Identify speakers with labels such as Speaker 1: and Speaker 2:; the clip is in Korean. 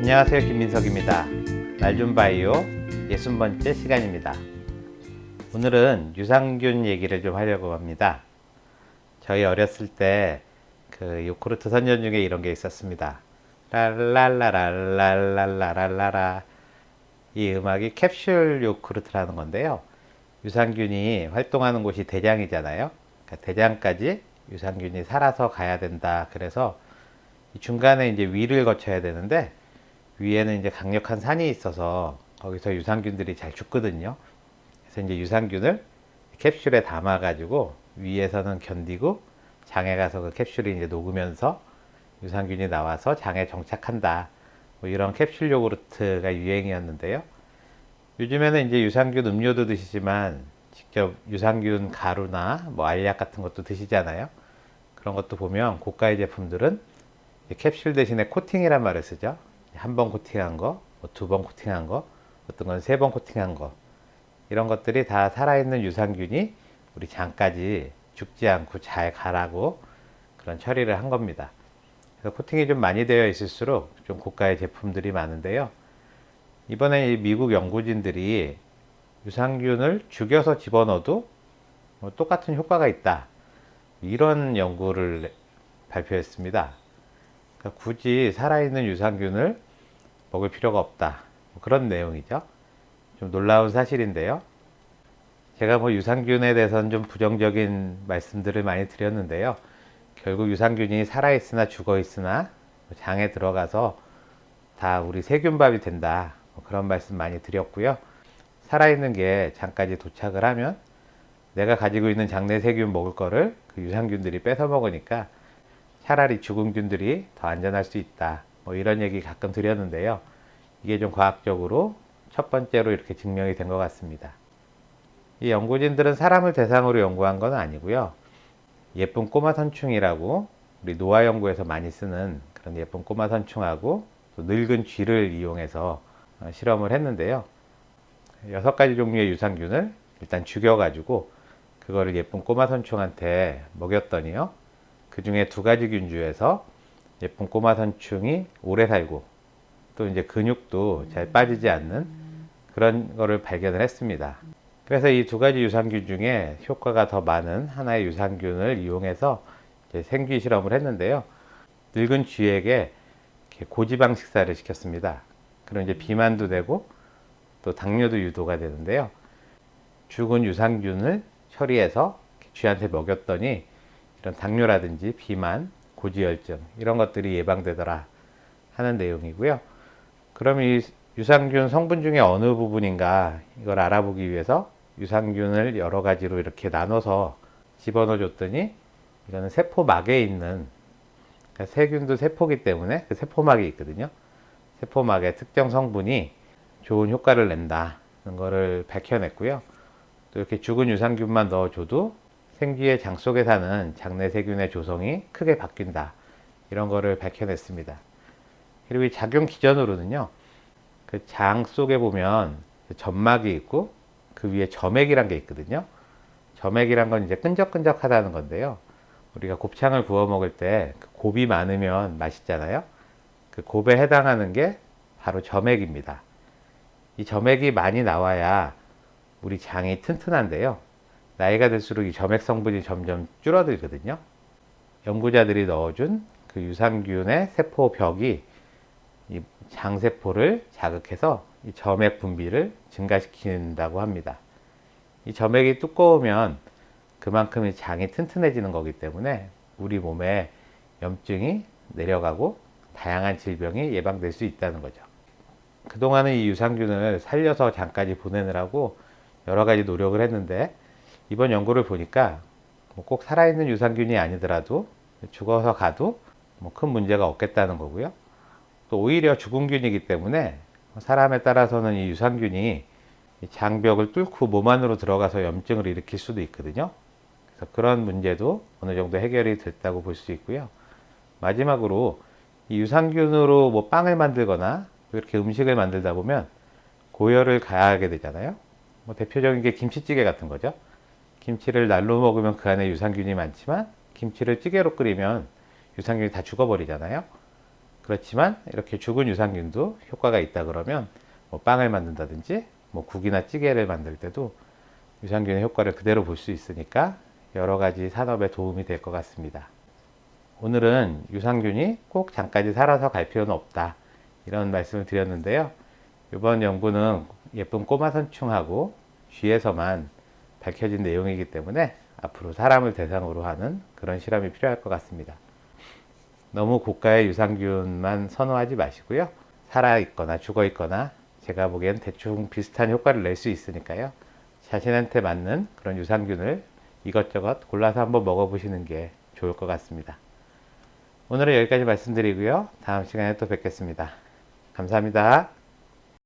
Speaker 1: 안녕하세요, 김민석입니다. 말좀바이오 60번째 시간입니다. 오늘은 유산균 얘기를 좀 하려고 합니다. 저희 어렸을 때 그 요구르트 선전 중에 이런 게 있었습니다. 랄랄라랄랄랄랄라라. 이 음악이 캡슐 요구르트라는 건데요. 유산균이 활동하는 곳이 대장이잖아요. 그러니까 대장까지 유산균이 살아서 가야 된다. 그래서 중간에 이제 위를 거쳐야 되는데, 위에는 이제 강력한 산이 있어서 거기서 유산균들이 잘 죽거든요. 그래서 이제 유산균을 캡슐에 담아 가지고 위에서는 견디고 장에 가서 그 캡슐이 이제 녹으면서 유산균이 나와서 장에 정착한다. 뭐 이런 캡슐 요구르트가 유행이었는데요. 요즘에는 이제 유산균 음료도 드시지만 직접 유산균 가루나 뭐 알약 같은 것도 드시잖아요. 그런 것도 보면 고가의 제품들은 캡슐 대신에 코팅이란 말을 쓰죠. 한 번 코팅한 거, 두 번 코팅한 거, 어떤 건 세 번 코팅한 거, 이런 것들이 다 살아있는 유산균이 우리 장까지 죽지 않고 잘 가라고 그런 처리를 한 겁니다. 그래서 코팅이 좀 많이 되어 있을수록 좀 고가의 제품들이 많은데요. 이번에 이 미국 연구진들이 유산균을 죽여서 집어넣어도 뭐 똑같은 효과가 있다, 이런 연구를 발표했습니다. 그러니까 굳이 살아있는 유산균을 먹을 필요가 없다, 그런 내용이죠. 좀 놀라운 사실인데요. 제가 뭐 유산균에 대해서는 좀 부정적인 말씀들을 많이 드렸는데요. 결국 유산균이 살아있으나 죽어있으나 장에 들어가서 다 우리 세균밥이 된다, 그런 말씀 많이 드렸고요. 살아있는 게 장까지 도착을 하면 내가 가지고 있는 장내 세균 먹을 거를 그 유산균들이 뺏어 먹으니까 차라리 죽은 균들이 더 안전할 수 있다, 뭐 이런 얘기 가끔 드렸는데요. 이게 좀 과학적으로 첫 번째로 이렇게 증명이 된 것 같습니다. 이 연구진들은 사람을 대상으로 연구한 건 아니고요. 예쁜 꼬마 선충이라고 우리 노화 연구에서 많이 쓰는 그런 예쁜 꼬마 선충하고 또 늙은 쥐를 이용해서 실험을 했는데요. 6가지 종류의 유산균을 일단 죽여가지고 그거를 예쁜 꼬마 선충한테 먹였더니요. 그 중에 2가지 균 중에서 예쁜 꼬마 선충이 오래 살고 또 이제 근육도 잘 빠지지 않는 그런 거를 발견을 했습니다. 그래서 이 2가지 유산균 중에 효과가 더 많은 하나의 유산균을 이용해서 이제 생쥐 실험을 했는데요. 늙은 쥐에게 고지방 식사를 시켰습니다. 그럼 이제 비만도 되고 또 당뇨도 유도가 되는데요. 죽은 유산균을 처리해서 쥐한테 먹였더니 이런 당뇨라든지 비만, 고지혈증 이런 것들이 예방되더라 하는 내용이고요. 그럼 이 유산균 성분 중에 어느 부분인가 이걸 알아보기 위해서 유산균을 여러 가지로 이렇게 나눠서 집어넣어 줬더니 이거는 세포막에 있는, 그러니까 세균도 세포기 때문에 그 세포막이 있거든요. 세포막의 특정 성분이 좋은 효과를 낸다는 거를 밝혀냈고요. 또 이렇게 죽은 유산균만 넣어줘도 생쥐의 장 속에 사는 장내 세균의 조성이 크게 바뀐다, 이런 거를 밝혀냈습니다. 그리고 이 작용 기전으로는요, 그 장 속에 보면 점막이 있고 그 위에 점액이란 게 있거든요. 점액이란 건 이제 끈적끈적하다는 건데요. 우리가 곱창을 구워 먹을 때 그 곱이 많으면 맛있잖아요. 그 곱에 해당하는 게 바로 점액입니다. 이 점액이 많이 나와야 우리 장이 튼튼한데요. 나이가 들수록 이 점액 성분이 점점 줄어들거든요. 연구자들이 넣어준 그 유산균의 세포벽이 이 장세포를 자극해서 이 점액 분비를 증가시킨다고 합니다. 이 점액이 두꺼우면 그만큼 이 장이 튼튼해지는 거기 때문에 우리 몸에 염증이 내려가고 다양한 질병이 예방될 수 있다는 거죠. 그동안은 이 유산균을 살려서 장까지 보내느라고 여러 가지 노력을 했는데, 이번 연구를 보니까 꼭 살아있는 유산균이 아니더라도 죽어서 가도 큰 문제가 없겠다는 거고요. 또 오히려 죽은 균이기 때문에 사람에 따라서는 이 유산균이 장벽을 뚫고 몸 안으로 들어가서 염증을 일으킬 수도 있거든요. 그래서 그런 문제도 어느 정도 해결이 됐다고 볼 수 있고요. 마지막으로 이 유산균으로 뭐 빵을 만들거나 이렇게 음식을 만들다 보면 고열을 가하게 되잖아요. 뭐 대표적인 게 김치찌개 같은 거죠. 김치를 날로 먹으면 그 안에 유산균이 많지만 김치를 찌개로 끓이면 유산균이 다 죽어버리잖아요. 그렇지만 이렇게 죽은 유산균도 효과가 있다 그러면 뭐 빵을 만든다든지 뭐 국이나 찌개를 만들 때도 유산균의 효과를 그대로 볼 수 있으니까 여러 가지 산업에 도움이 될 것 같습니다. 오늘은 유산균이 꼭 장까지 살아서 갈 필요는 없다, 이런 말씀을 드렸는데요. 이번 연구는 예쁜 꼬마 선충하고 쥐에서만 밝혀진 내용이기 때문에 앞으로 사람을 대상으로 하는 그런 실험이 필요할 것 같습니다. 너무 고가의 유산균만 선호하지 마시고요. 살아있거나 죽어있거나 제가 보기엔 대충 비슷한 효과를 낼 수 있으니까요. 자신한테 맞는 그런 유산균을 이것저것 골라서 한번 먹어보시는 게 좋을 것 같습니다. 오늘은 여기까지 말씀드리고요. 다음 시간에 또 뵙겠습니다. 감사합니다.